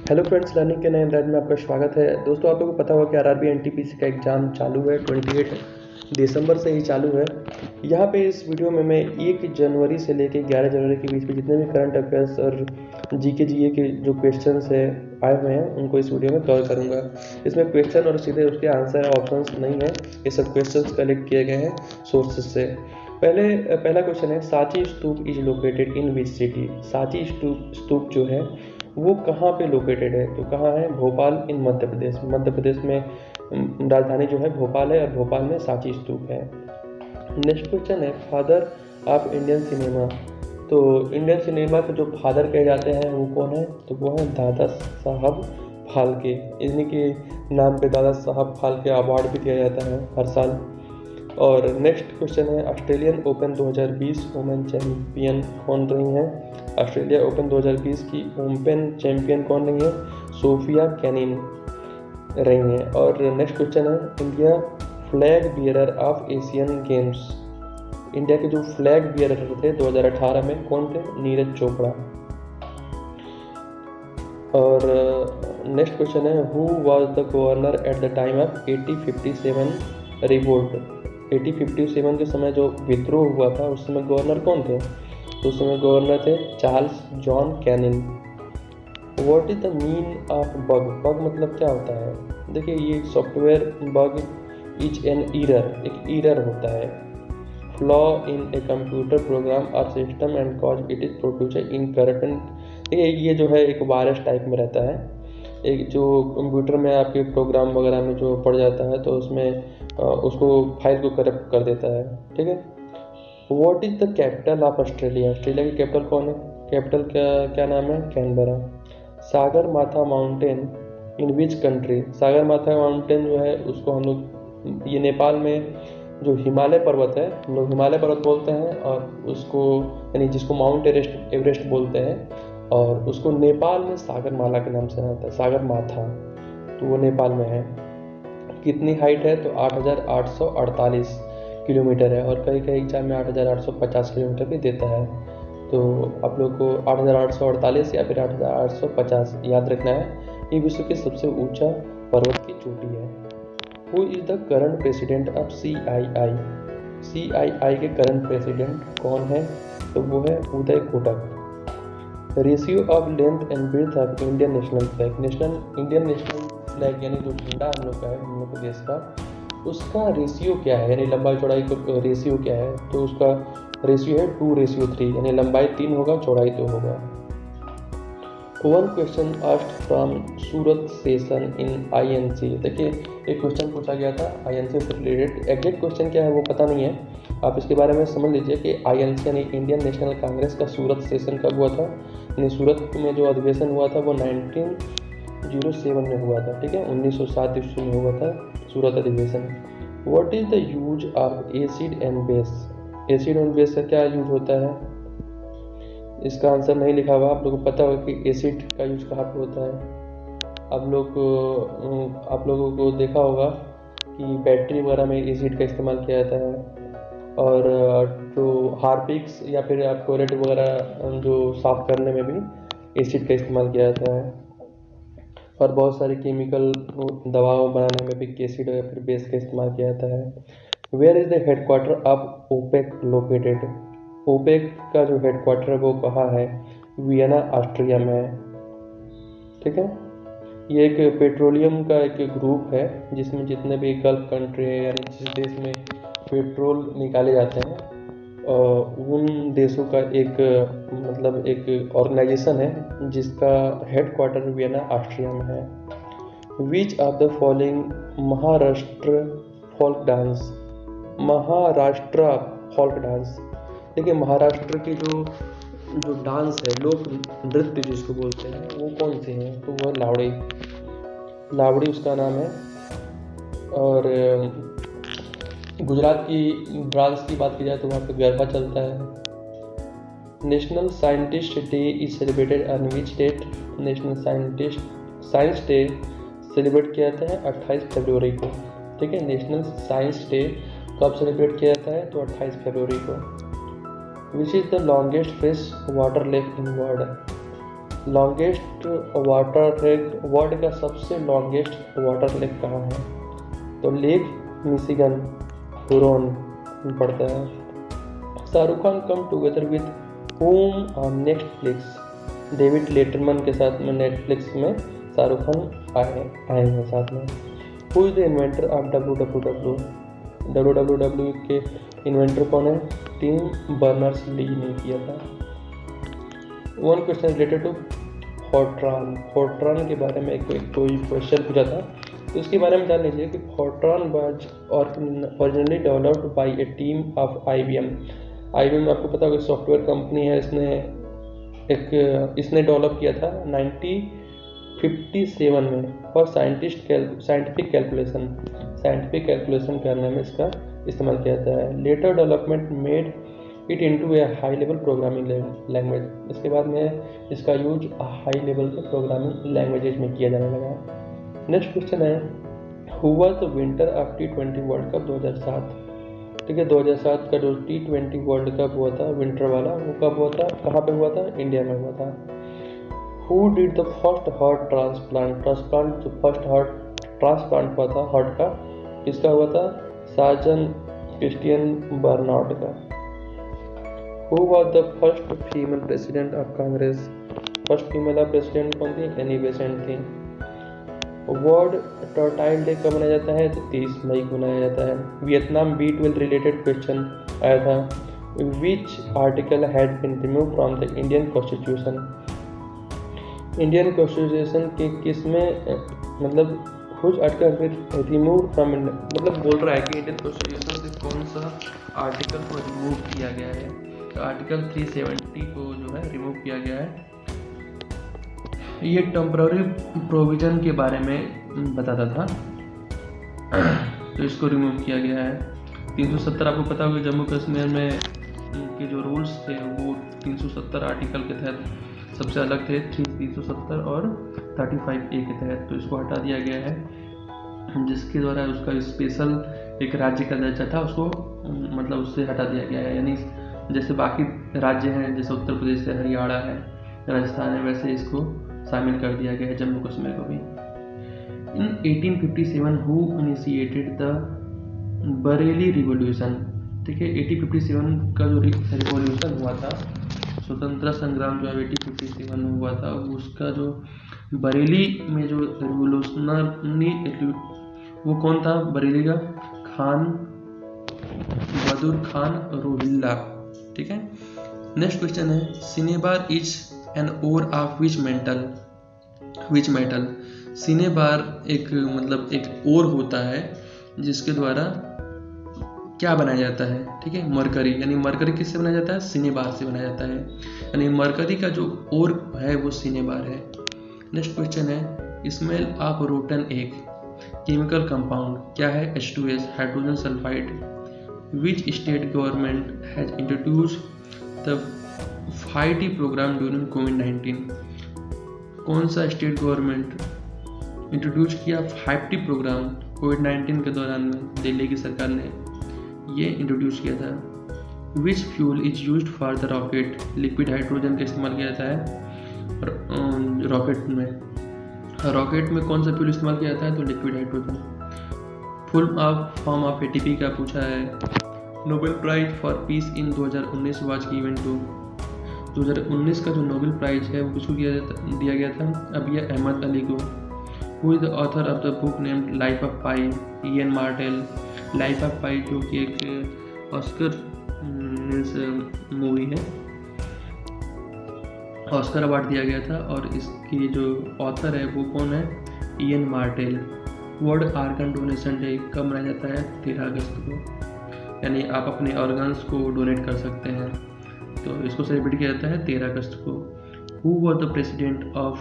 Hello friends, learning के नए अंदाज में आपका स्वागत है। दोस्तों, आप लोगों को पता होगा कि आरआरबी एनटीपीसी का एग्ज़ाम चालू है। 28 दिसंबर से ही चालू है। यहाँ पे इस वीडियो में मैं 1 जनवरी से लेकर 11 जनवरी के बीच में जितने भी करंट अफेयर्स और जीके जीए के जो क्वेश्चंस है आए हुए हैं उनको इस वीडियो में कवर करूँगा। इसमें क्वेश्चन और सीधे उसके आंसर ऑप्शंस नहीं है, ये सब क्वेश्चंस कलेक्ट किए गए हैं सोर्सेज से। पहला क्वेश्चन है, Sanchi Stupa is located in which city. Sanchi Stupa जो है वो कहाँ पे लोकेटेड है? तो कहाँ है? भोपाल इन मध्य प्रदेश। मध्य प्रदेश में राजधानी जो है भोपाल है और भोपाल में सांची स्तूप है। नेक्स्ट क्वेश्चन है, फादर ऑफ इंडियन सिनेमा। तो इंडियन सिनेमा के जो फादर कहे जाते हैं वो कौन है? तो वो है दादा साहब फाल्के। इन्हीं के नाम पे दादा साहब फाल्के अवार्ड भी दिया जाता है हर साल। और नेक्स्ट क्वेश्चन है, ऑस्ट्रेलियन ओपन 2020 वुमेन चैंपियन कौन रही हैं? ऑस्ट्रेलिया ओपन 2020 की ओपन चैंपियन कौन रही है? सोफिया केनिन रही हैं। और नेक्स्ट क्वेश्चन है, India flag bearer of Asian games. India के जो फ्लैग बियरर थे 2018 में कौन थे? नीरज चोपड़ा। और नेक्स्ट क्वेश्चन है, who was the governor at the time of 1857 revolt. 1857 के समय जो विद्रोह हुआ था उस समय गवर्नर कौन थे? तो उस समय गवर्नर थे Charles John Canning. What is the mean of bug? Bug मतलब क्या होता है? देखिए, ये software bug is an error, एक एरर होता है, flaw in a computer program और system and cause it is producer in current. देखिए, ये जो है एक वायरस टाइप में रहता है, एक जो कंप्यूटर में आपके प्रोग्राम वगैरह में जो पड़ जाता है तो उसमें उसको फाइल को करप्ट कर देता है। ठीक है। What is the capital of Australia? Australia की कैपिटल कौन है? कैपिटल क्या नाम है? कैनबरा। सागर माथा माउंटेन इन विच कंट्री? सागर माथा माउंटेन जो है उसको हम लोग, ये नेपाल में जो हिमालय पर्वत है, हम लोग हिमालय पर्वत बोलते हैं, और उसको यानी जिसको माउंट एवरेस्ट बोलते हैं, और उसको नेपाल में सागर माला के नाम से जाना जाता है, सागर माथा। तो वो नेपाल में है। कितनी हाइट है? तो 8,848 किलोमीटर है, और कई कई एग्जाम में 8,850 किलोमीटर भी देता है। तो आप लोग को 8,848 या फिर 8,850 याद रखना है। ये विश्व की सबसे ऊंचा पर्वत की चोटी है। Who is the current president of CII? CII के करंट प्रेसिडेंट कौन है? तो वो है Uday Kotak. Ratio of length and breadth of Indian national flag. Indian national flag यानी जो झंडा हम लोग का है, हम लोग के देश का, उसका रेशियो क्या है, यानी लंबाई चौड़ाई का रेशियो क्या है? तो उसका रेशियो है 2:3, यानी लंबाई 3 होगा, चौड़ाई 2 होगा। One question asked from Surat session in INC। देखिए, एक क्वेश्चन पूछा गया था INC से रिलेटेड। एग्जैक्ट क्वेश्चन क्या है वो पता नहीं है, आप इसके बारे में समझ लीजिए कि INC यानी इंडियन नेशनल कांग्रेस का सूरत सेशन कब हुआ था? यानी सूरत में जो अधिवेशन हुआ था वो 1907 में हुआ था। ठीक है, 1907 ईस्वी में हुआ था सूरत अधिवेशन। What is the use of acid and base? Acid and base का क्या यूज होता है? इसका आंसर नहीं लिखा हुआ। आप लोगों को पता होगा कि एसिड का यूज कहाँ पे होता है। आप लोगों को देखा होगा कि बैटरी वगैरह में एसिड का इस्तेमाल किया जाता है, और जो हार्पिक्स या फिर टॉयलेट वगैरह जो साफ करने में भी एसिड का इस्तेमाल किया जाता है, और बहुत सारे केमिकल दवाओं बनाने में भी एसिड या फिर बेस का इस्तेमाल किया जाता है। Where is the headquarter of OPEC located? OPEC का जो हेडक्वार्टर है वो कहाँ है? वियना ऑस्ट्रिया में है। ठीक है, ये एक पेट्रोलियम का एक ग्रुप है जिसमें जितने भी गल्फ कंट्री है, यानी जिस देश में पेट्रोल निकाले जाते हैं, उन देशों का एक ऑर्गेनाइजेशन है जिसका हेडक्वार्टर वियना ऑस्ट्रिया में है। Which of the following Maharashtra folk dance? Maharashtra folk dance. देखिए, महाराष्ट्र की जो डांस है, लोक नृत्य जिसको बोलते हैं, वो कौन से हैं? तो वो लावड़ी। लावड़ी उसका नाम है। और गुजरात की डांस की बात की जाए तो वहाँ पे गरबा चलता है। National scientist day is celebrated on which date? National science day celebrate किया जाता है 28 फरवरी को। ठीक है, नेशनल साइंस डे कब सेलिब्रेट किया जाता है? तो 28 फरवरी को। Which is the longest fresh water lake in world? Longest water lake, world का सबसे लॉन्गेस्ट वाटर लेक कहाँ है? तो लेक मिशिगन, हुरॉन पड़ता है। Shahrukh Khan come together with home on Netflix, David Letterman के साथ में नेटफ्लिक्स में शाहरुख खान आए हैं साथ में। Who is the inventor of WWW? WWW के इन्वेंटर कौन है? टिम बर्नर्स ली ने किया था। One question related to Fortran. Fortran के बारे में कोई क्वेश्चन पूछा था, तो इसके बारे में जान लीजिए कि Fortran was originally developed by A team of IBM। IBM आपको पता होगा सॉफ्टवेयर कंपनी है, इसने डेवलप किया था 1957 में फॉर साइंटिफिक कैलकुलेशन करने में इसका इस्तेमाल किया जाता है। Later development made it into a high level programming language. इसके बाद में इसका यूज हाई लेवल के प्रोग्रामिंग लैंग्वेजेज में किया जाने लगा। नेक्स्ट क्वेश्चन है, who was the winner of T20 world cup 2007? ठीक है, 2007 का जो T20 वर्ल्ड कप हुआ था विंटर वाला, वो कब हुआ था, कहाँ पे हुआ था? इंडिया में हुआ था। Who did the first heart transplant? जो फर्स्ट हार्ट ट्रांसप्लांट हुआ था हार्ट का, किसका हुआ था? सार्जन क्रिस्टियन बर्नार्ड का। Who was the first female president of Congress? First female president कौन थी? एनी बेसेंट थी। वर्ल्ड टर्टाइल डे कब मनाया जाता है? तो 30 मई को मनाया जाता है। वियतनाम B12 रिलेटेड क्वेश्चन आया था। Which article had been remove from the Indian constitution? Indian constitution के किस में मतलब कुछ आर्टिकल रिमूव फ्रॉम, मतलब बोल रहा है कि इंडियन कॉन्स्टिट्यूशन से कौन सा आर्टिकल को रिमूव किया गया है? तो आर्टिकल 370 को जो है रिमूव किया गया है। ये टेम्पररी प्रोविजन के बारे में बताता था, तो इसको रिमूव किया गया है। 370 आपको पता होगा जम्मू कश्मीर में के जो रूल्स थे वो 370 आर्टिकल के तहत सबसे अलग थे, 370 और 35A के तहत, तो इसको हटा दिया गया है, जिसके द्वारा उसका स्पेशल एक राज्य का दर्जा था उसको मतलब उससे हटा दिया गया है। यानी जैसे बाकी राज्य हैं, जैसे उत्तर प्रदेश है, हरियाणा है, राजस्थान है, वैसे इसको शामिल कर दिया गया है जम्मू कश्मीर को भी। इन 1857 who initiated the Bareilly revolution? ठीक है, 1857 का जो रिवॉल्यूशन हुआ था, स्वतंत्रता संग्राम जो 1857 में हुआ था, उसका जो बरेली में जो रिवॉल्यूशनरी वो कौन था? बरेली का खान बहादुर खान रोहिल्ला। ठीक है, नेक्स्ट क्वेश्चन है, cinnabar is an ore of which metal? Cinnabar एक मतलब एक ओर होता है जिसके द्वारा क्या बनाया जाता है? ठीक है, मरकरी। यानी मरकरी किससे बनाया जाता है? सिनेबार से बनाया जाता है। यानी मरकरी का जो ओर है वो सिनेबार है। नेक्स्ट क्वेश्चन है, smell of rotten egg chemical compound क्या है? H2S, hydrogen sulphide. Which state government has introduced the 5T programme during Covid? कौन सा स्टेट गवर्नमेंट इंट्रोड्यूस किया 5T प्रोग्राम कोविड-19 के दौरान में? दिल्ली की सरकार ने ये इंट्रोड्यूस किया था। Which fuel is used for the rocket? Liquid hydrogen का इस्तेमाल किया जाता है रॉकेट में कौन सा फ्यूल इस्तेमाल किया जाता है? तो liquid hydrogen. Full form of ATP का पूछा है। Nobel prize for peace in 2019 was given to? 2019 का जो नोबेल प्राइज है वो किसको दिया गया था? अब यह अहमद अली को। Who is the author of the book named Life of Pi? Yann Martel. Life of Pi जो कि एक ऑस्कर मूवी है, ऑस्कर अवार्ड दिया गया था, और इसकी जो ऑथर है वो कौन है? Ian Martel. World organ donation day कब मनाया जाता है? 13 अगस्त को। यानी आप अपने ऑर्गन्स को डोनेट कर सकते हैं, तो इसको सेलिब्रेट किया जाता है 13 अगस्त को। Who was the president of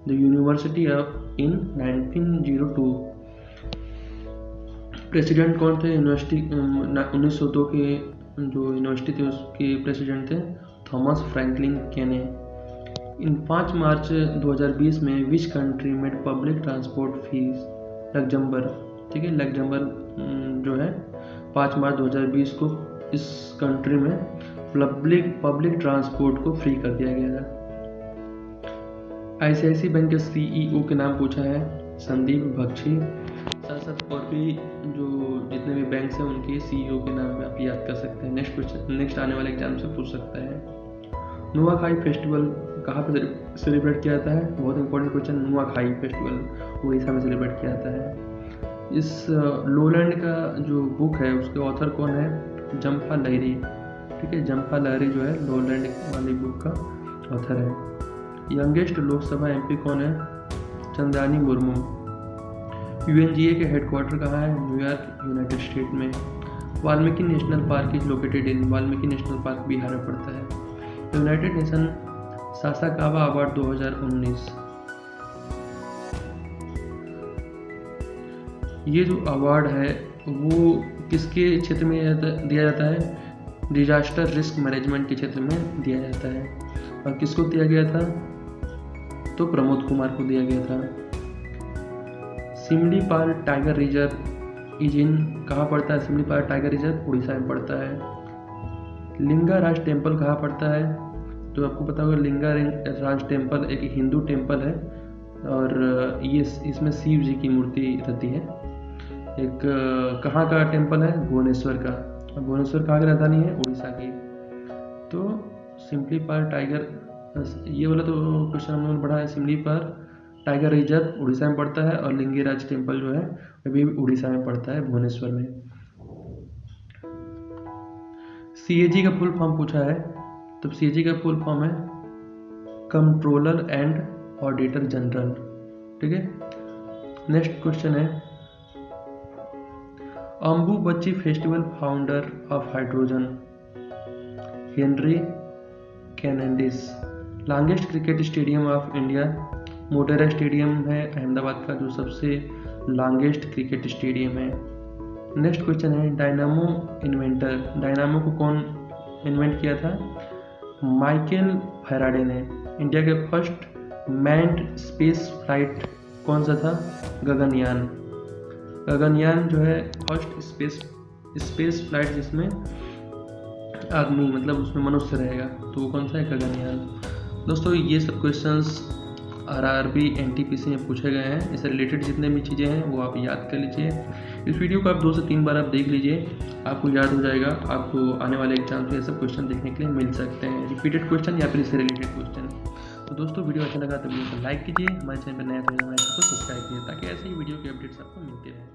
the university in 1902? President कौन थे यूनिवर्सिटी 1902 के जो यूनिवर्सिटी थे उसके प्रेसिडेंट थे थॉमस फ्रैंकलिन केने। इन 5 मार्च 2020 में which country made public transport fees? Luxembourg. ठीक है, लग्जमबर्ग जो है 5 मार्च 2020 को इस कंट्री में पब्लिक ट्रांसपोर्ट को फ्री कर दिया गया था। ICICI बैंक के CEO के नाम पूछा है, संदीप बख्शी। साथ साथ और भी जो जितने भी बैंक्स हैं उनके CEO के नाम भी आप याद कर सकते हैं। नेक्स्ट आने वाले एग्जाम से पूछ सकता है। नुआखाई फेस्टिवल कहाँ पे सेलिब्रेट किया जाता है? बहुत important question. Nuakhai festival Orissa में सेलिब्रेट किया जाता है। इस लोलैंड का जो बुक है उसके ऑथर कौन है? जम्पा लाहिरी। ठीक है, जम्पा लाहिरी जो है लोलैंड वाली बुक का ऑथर है। यंगेस्ट लोकसभा MP कौन है? चंद्रानी मुर्मू। UNGA के हेडक्वार्टर कहाँ है? न्यूयॉर्क, यूनाइटेड स्टेट में। Valmiki national park is located in. Valmiki national park Bihar में पड़ता है। यूनाइटेड नेशन सासाकावा अवार्ड 2019, ये जो अवार्ड है वो किसके क्षेत्र में दिया जाता है? डिजास्टर रिस्क मैनेजमेंट के क्षेत्र में दिया जाता है। और किसको दिया गया था? तो प्रमोद कुमार को दिया गया था। Similipal tiger reserve is in, कहाँ पड़ता है? सिमलीपाल टाइगर रिजर्व उड़ीसा में पड़ता है। लिंगाराज टेम्पल कहाँ पड़ता है? तो आपको पता होगा लिंगाराज टेम्पल एक हिंदू टेम्पल है और ये इसमें शिव जी की मूर्ति रहती है। एक कहाँ का टेम्पल है? भुवनेश्वर का। भुवनेश्वर कहाँ की राजधानी है? उड़ीसा की। तो सिमलीपाल टाइगर, ये वाला तो क्वेश्चन हमने पढ़ा है। सिमलीपाल टाइगर रिजर्व उड़ीसा में पड़ता है और लिंगराज टेम्पल जो है वह भी उड़ीसा में पड़ता है, भुवनेश्वर में। CAG का फुल फॉर्म पूछा है, तो CAG का फुल फॉर्म है कंट्रोलर एंड ऑडिटर जनरल। ठीक है, नेक्स्ट क्वेश्चन है Ambubachi festival founder of hydrogen? Henry Cavendish. Longest cricket stadium of India? Motera stadium है अहमदाबाद का जो सबसे लॉन्गेस्ट क्रिकेट स्टेडियम है। नेक्स्ट क्वेश्चन है डायनामो इन्वेंटर। डायनामो को कौन इन्वेंट किया था? माइकल फैराडे ने। इंडिया के फर्स्ट मैन्ड स्पेस फ्लाइट कौन सा था? गगनयान। गगनयान जो है फर्स्ट स्पेस फ्लाइट जिसमें आदमी मतलब उसमें मनुष्य रहेगा, तो वो कौन सा है? गगनयान। दोस्तों ये सब क्वेश्चंस RRB NTPC में पूछे गए हैं। इससे रिलेटेड जितने भी चीज़ें हैं वो आप याद कर लीजिए। इस वीडियो को आप 2 से 3 बार आप देख लीजिए, आपको याद हो जाएगा। आपको आने वाले एग्जाम में ये सब क्वेश्चन देखने के लिए मिल सकते हैं, रिपीटेड क्वेश्चन या फिर इससे रिलेटेड क्वेश्चन। तो दोस्तों वीडियो अच्छा लगा तो वीडियो को लाइक कीजिए, हमारे चैनल पर नया तो हमारे चैनल को सब्सक्राइब कीजिए ताकि ऐसे ही वीडियो के अपडेट्स आपको मिलते रहें।